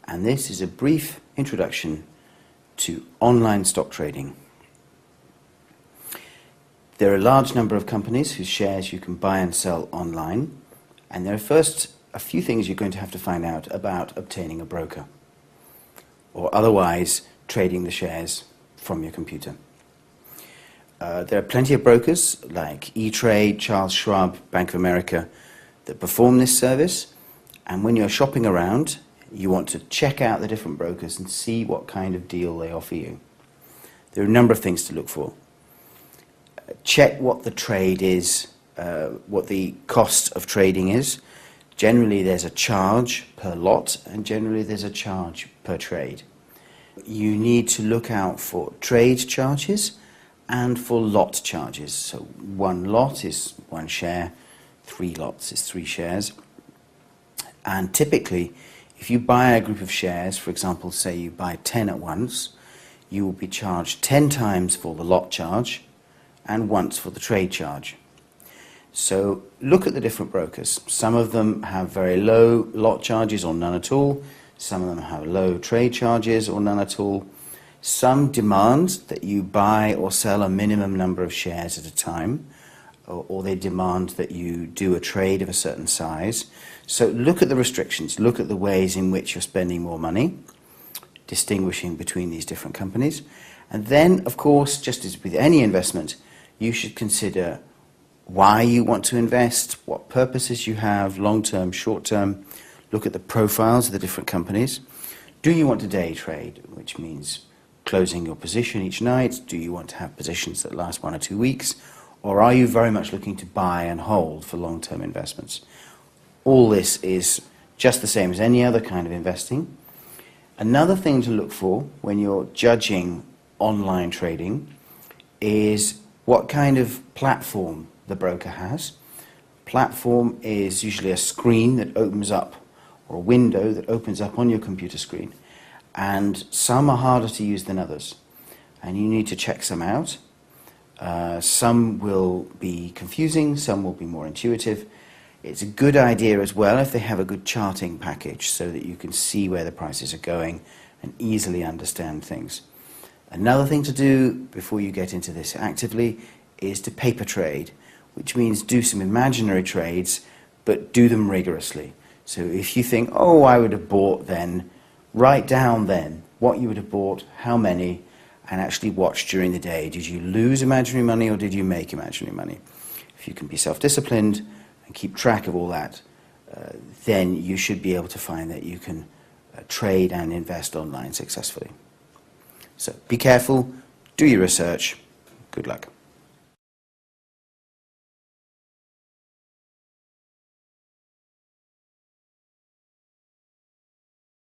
and this is a brief introduction to online stock trading. There are a large number of companies whose shares you can buy and sell online, and there are first a few things you're going to have to find out about obtaining a broker, or otherwise trading the shares from your computer. There are plenty of brokers like E-Trade, Charles Schwab, Bank of America that perform this service, and when you're shopping around you want to check out the different brokers and see what kind of deal they offer you. There are a number of things to look for. Check what the trade is, what the cost of trading is. Generally there's a charge per lot, and generally there's a charge per trade. You need to look out for trade charges and for lot charges. So one lot is one share, 3 lots is 3 shares. And typically, if you buy a group of shares, for example, say you buy 10 at once, you will be charged 10 times for the lot charge and once for the trade charge. So look at the different brokers. Some of them have very low lot charges or none at all. Some of them have low trade charges or none at all. Some demand that you buy or sell a minimum number of shares at a time, or they demand that you do a trade of a certain size. So look at the restrictions, look at the ways in which you're spending more money, distinguishing between these different companies. And then, of course, just as with any investment, you should consider why you want to invest, what purposes you have, long-term, short-term. Look at the profiles of the different companies. Do you want to day trade, which means closing your position each night? Do you want to have positions that last 1 or 2 weeks? Or are you very much looking to buy and hold for long-term investments? All this is just the same as any other kind of investing. Another thing to look for when you're judging online trading is what kind of platform the broker has. Platform is usually a screen that opens up, or a window that opens up on your computer screen, and some are harder to use than others, and you need to check some out. Some will be confusing, some will be more intuitive. It's a good idea as well if they have a good charting package so that you can see where the prices are going and easily understand things. Another thing to do before you get into this actively is to paper trade, which means do some imaginary trades, but do them rigorously. So if you think, oh, I would have bought then, write down then what you would have bought, how many, and actually watch during the day. Did you lose imaginary money or did you make imaginary money? If you can be self-disciplined and keep track of all that, then you should be able to find that you can trade and invest online successfully. So be careful, do your research, good luck.